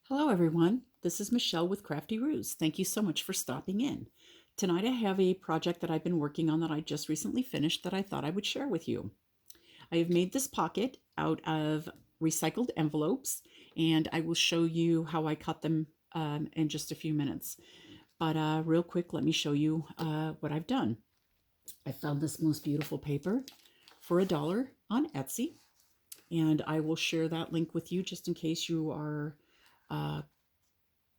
Hello, everyone. This is Michelle with Crafty Ruse. Thank you so much for stopping in. Tonight, I have a project that I've been working on that I just recently finished that I thought I would share with you. I have made this pocket out of recycled envelopes, and I will show you how I cut them in just a few minutes. But real quick, let me show you what I've done. I found this most beautiful paper for $1 on Etsy, and I will share that link with you just in case you are uh,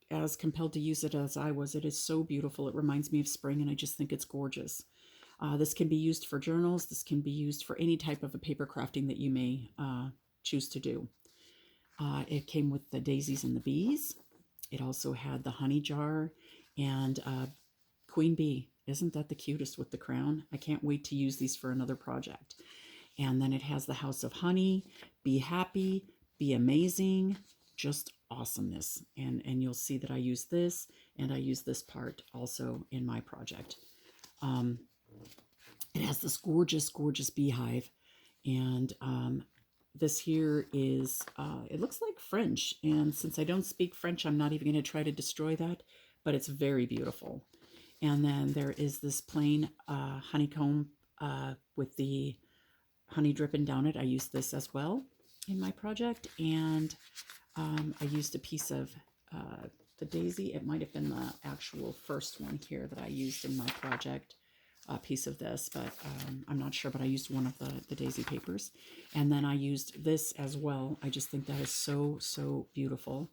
as compelled to use it as I was. It is so beautiful. It reminds me of spring, and I just think it's gorgeous. This can be used for journals. This can be used for any type of a paper crafting that you may choose to do. It came with the daisies and the bees. It also had the honey jar and queen bee. Isn't that the cutest with the crown? I can't wait to use these for another project. And then it has the house of honey, be happy, be amazing, just awesomeness. And you'll see that I use this, and I use this part also in my project. Um, it has this gorgeous, gorgeous beehive. And this here is, it looks like French. And since I don't speak French, I'm not even going to try to destroy that, but it's very beautiful. And then there is this plain honeycomb with the honey dripping down it. I used this as well in my project. And I used a piece of the daisy. It might have been the actual first one here that I used in my project, a piece of this, but I'm not sure, but I used one of the daisy papers. And then I used this as well. I just think that is so, so beautiful.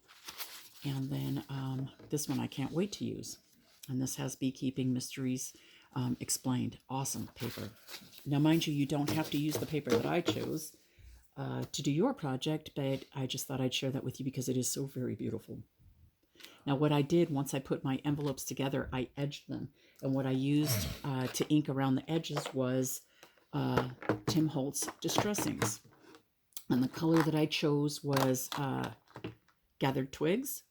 And then this one I can't wait to use. And this has Beekeeping Mysteries Explained. Awesome paper. Now, mind you, you don't have to use the paper that I chose to do your project, but I just thought I'd share that with you because it is so very beautiful. Now, what I did once I put my envelopes together, I edged them. And what I used to ink around the edges was Tim Holtz Distress Inks. And the color that I chose was Gathered Twigs.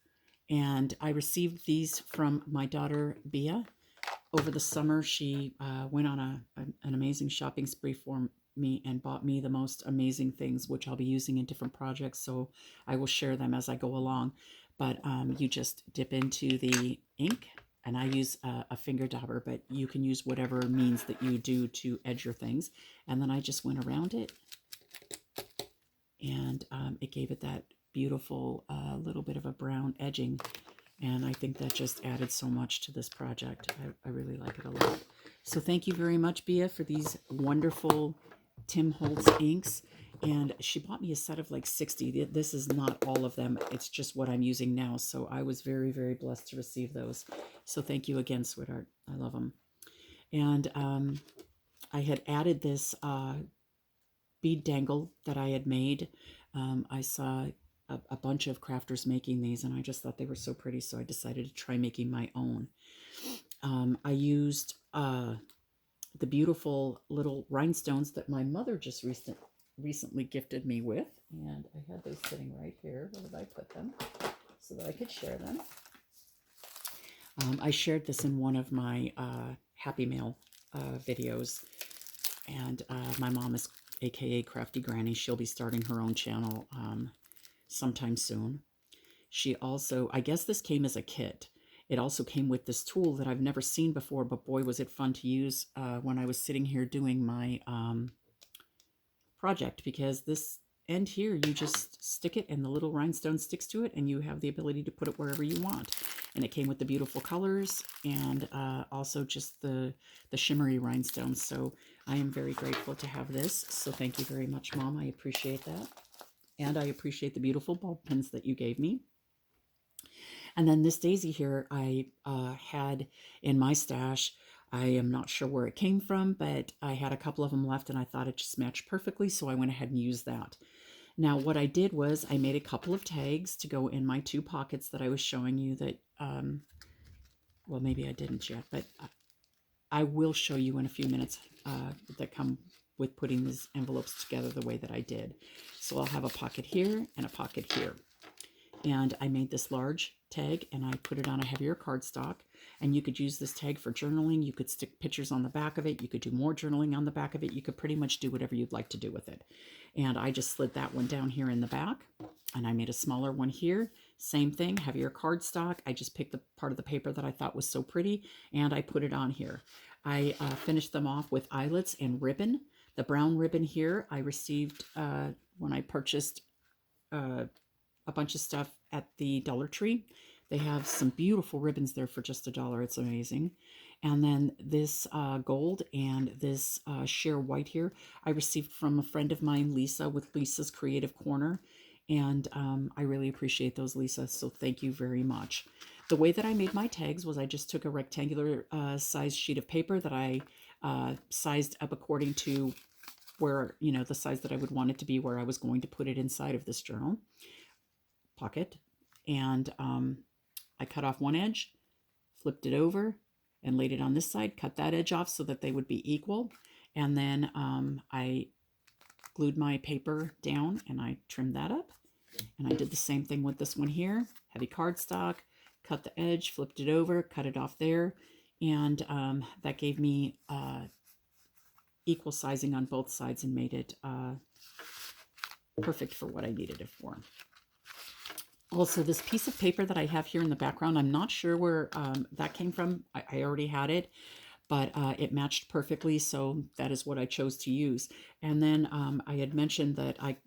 And I received these from my daughter, Bia. Over the summer, she went on an amazing shopping spree for me and bought me the most amazing things, which I'll be using in different projects. So I will share them as I go along. But you just dip into the ink, and I use a finger dauber, but you can use whatever means that you do to edge your things. And then I just went around it, and it gave it that beautiful little bit of a brown edging. And I think that just added so much to this project. I really like it a lot. So thank you very much, Bia, for these wonderful Tim Holtz inks. And she bought me a set of like 60. This is not all of them. It's just what I'm using now. So I was very, very blessed to receive those. So thank you again, sweetheart. I love them. And I had added this bead dangle that I had made. I saw a bunch of crafters making these, and I just thought they were so pretty, so I decided to try making my own. I used the beautiful little rhinestones that my mother just recently gifted me with, and I had those sitting right here. Where did I put them? So that I could share them. I shared this in one of my Happy Mail videos, and my mom is aka Crafty Granny. She'll be starting her own channel sometime soon. She also, I guess this came as a kit. It also came with this tool that I've never seen before, but boy, was it fun to use when I was sitting here doing my project, because this end here, you just stick it and the little rhinestone sticks to it, and you have the ability to put it wherever you want. And it came with the beautiful colors and also just the shimmery rhinestones. So I am very grateful to have this. So thank you very much, Mom. I appreciate that. And I appreciate the beautiful bulb pins that you gave me. And then this daisy here I had in my stash. I am not sure where it came from, but I had a couple of them left, and I thought it just matched perfectly, so I went ahead and used that. Now, what I did was I made a couple of tags to go in my 2 pockets that I was showing you that, well, maybe I didn't yet, but I will show you in a few minutes that come with putting these envelopes together the way that I did. So I'll have a pocket here and a pocket here. And I made this large tag and I put it on a heavier cardstock. And you could use this tag for journaling. You could stick pictures on the back of it. You could do more journaling on the back of it. You could pretty much do whatever you'd like to do with it. And I just slid that one down here in the back. And I made a smaller one here. Same thing, heavier cardstock. I just picked the part of the paper that I thought was so pretty, and I put it on here. I finished them off with eyelets and ribbon. The brown ribbon here I received when I purchased a bunch of stuff at the Dollar Tree. They have some beautiful ribbons there for just $1. It's amazing. And then this gold and this sheer white here I received from a friend of mine, Lisa, with Lisa's Creative Corner. And I really appreciate those, Lisa, so thank you very much. The way that I made my tags was I just took a rectangular size sheet of paper that I sized up according to where, you know, the size that I would want it to be, where I was going to put it inside of this journal pocket. And I cut off one edge, flipped it over, and laid it on this side, cut that edge off so that they would be equal. And then I glued my paper down and I trimmed that up. And I did the same thing with this one here, heavy cardstock, cut the edge, flipped it over, cut it off there. And that gave me equal sizing on both sides and made it perfect for what I needed it for. Also, this piece of paper that I have here in the background, I'm not sure where that came from. I already had it, but it matched perfectly, so that is what I chose to use. And then I had mentioned that I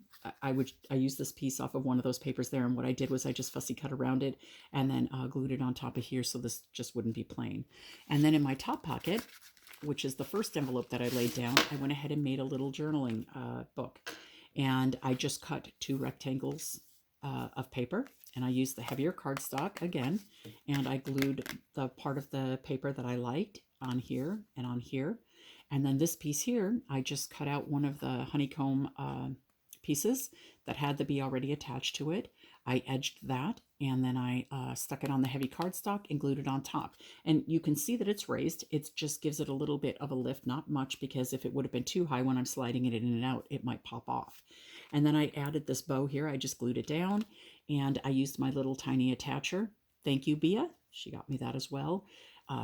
used this piece off of one of those papers there, and what I did was I just fussy cut around it and then glued it on top of here so this just wouldn't be plain. And then in my top pocket, which is the first envelope that I laid down, I went ahead and made a little journaling book. And I just cut 2 rectangles of paper, and I used the heavier cardstock again, and I glued the part of the paper that I liked on here and on here. And then this piece here, I just cut out one of the honeycomb pieces that had the bee already attached to it. I edged that, and then I stuck it on the heavy cardstock and glued it on top. And you can see that it's raised. It just gives it a little bit of a lift, not much, because if it would have been too high when I'm sliding it in and out, it might pop off. And then I added this bow here. I just glued it down, and I used my little tiny attacher. Thank you, Bia. She got me that as well.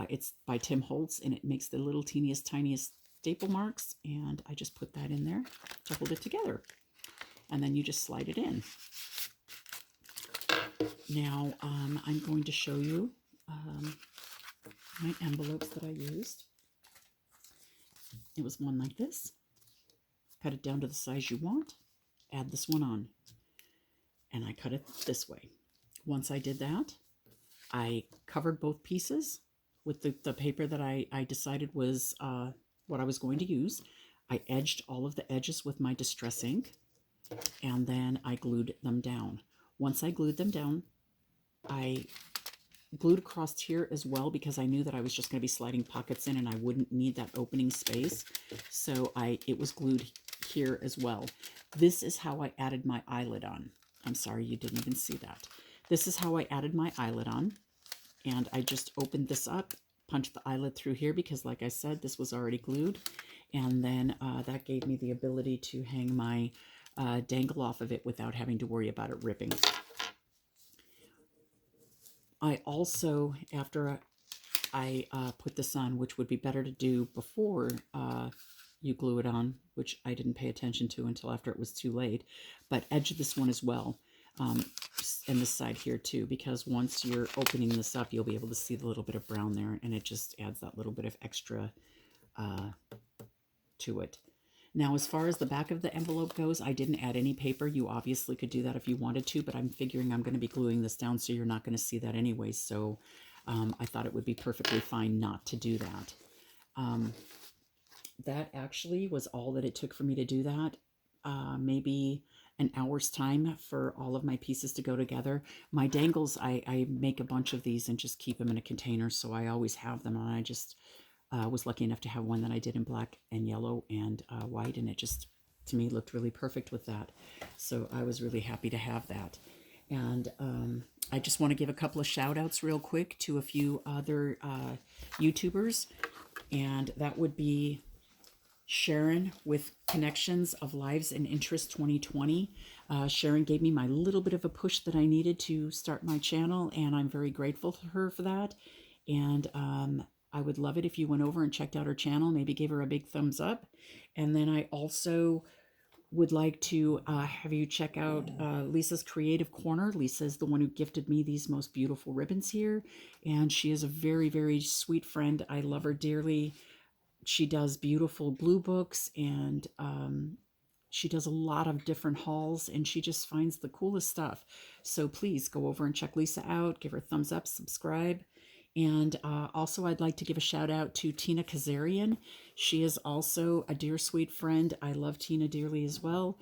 It's by Tim Holtz, and it makes the little teeniest, tiniest staple marks, and I just put that in there to hold it together. And then you just slide it in. Now, I'm going to show you my envelopes that I used. It was one like this. Cut it down to the size you want. Add this one on. And I cut it this way. Once I did that, I covered both pieces with the paper that I decided was what I was going to use. I edged all of the edges with my Distress ink, and then I glued them down. Once I glued them down, I glued across here as well, because I knew that I was just going to be sliding pockets in and I wouldn't need that opening space. So it was glued here as well. This is how I added my eyelet on. I'm sorry you didn't even see that. This is how I added my eyelet on. And I just opened this up, punched the eyelet through here because, like I said, this was already glued. And then that gave me the ability to hang my dangle off of it without having to worry about it ripping. I also, after I put this on, which would be better to do before you glue it on, which I didn't pay attention to until after it was too late, but edge this one as well, and this side here too, because once you're opening this up, you'll be able to see the little bit of brown there, and it just adds that little bit of extra to it. Now, as far as the back of the envelope goes, I didn't add any paper. You obviously could do that if you wanted to, but I'm figuring I'm going to be gluing this down, so you're not going to see that anyway. So I thought it would be perfectly fine not to do that. That actually was all that it took for me to do that. Maybe an hour's time for all of my pieces to go together. My dangles, I make a bunch of these and just keep them in a container, so I always have them, and I just was lucky enough to have one that I did in black and yellow and white, and it just, to me, looked really perfect with that. So I was really happy to have that. And I just want to give a couple of shout outs real quick to a few other YouTubers, and that would be Sharon with Connections of Lives and Interest 2020. Sharon gave me my little bit of a push that I needed to start my channel, and I'm very grateful to her for that. And I would love it if you went over and checked out her channel, maybe gave her a big thumbs up. And then I also would like to have you check out Lisa's Creative Corner. Lisa is the one who gifted me these most beautiful ribbons here, and she is a very, very sweet friend. I love her dearly. She does beautiful glue books, and she does a lot of different hauls, and she just finds the coolest stuff. So please go over and check Lisa out, give her a thumbs up, subscribe. And also, I'd like to give a shout out to Tina Kazarian. She is also a dear, sweet friend. I love Tina dearly as well.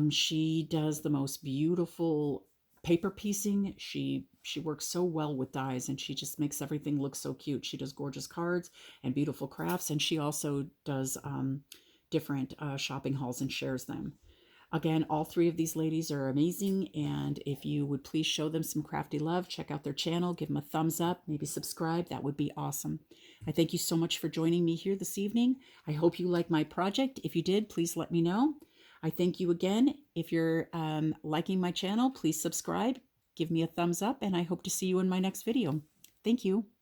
She does the most beautiful paper piecing. She works so well with dyes, and she just makes everything look so cute. She does gorgeous cards and beautiful crafts, and she also does different shopping hauls and shares them. Again, all three of these ladies are amazing, and if you would please show them some crafty love, check out their channel, give them a thumbs up, maybe subscribe. That would be awesome. I thank you so much for joining me here this evening. I hope you like my project. If you did, please let me know. I thank you again. If you're liking my channel, please subscribe, give me a thumbs up, and I hope to see you in my next video. Thank you.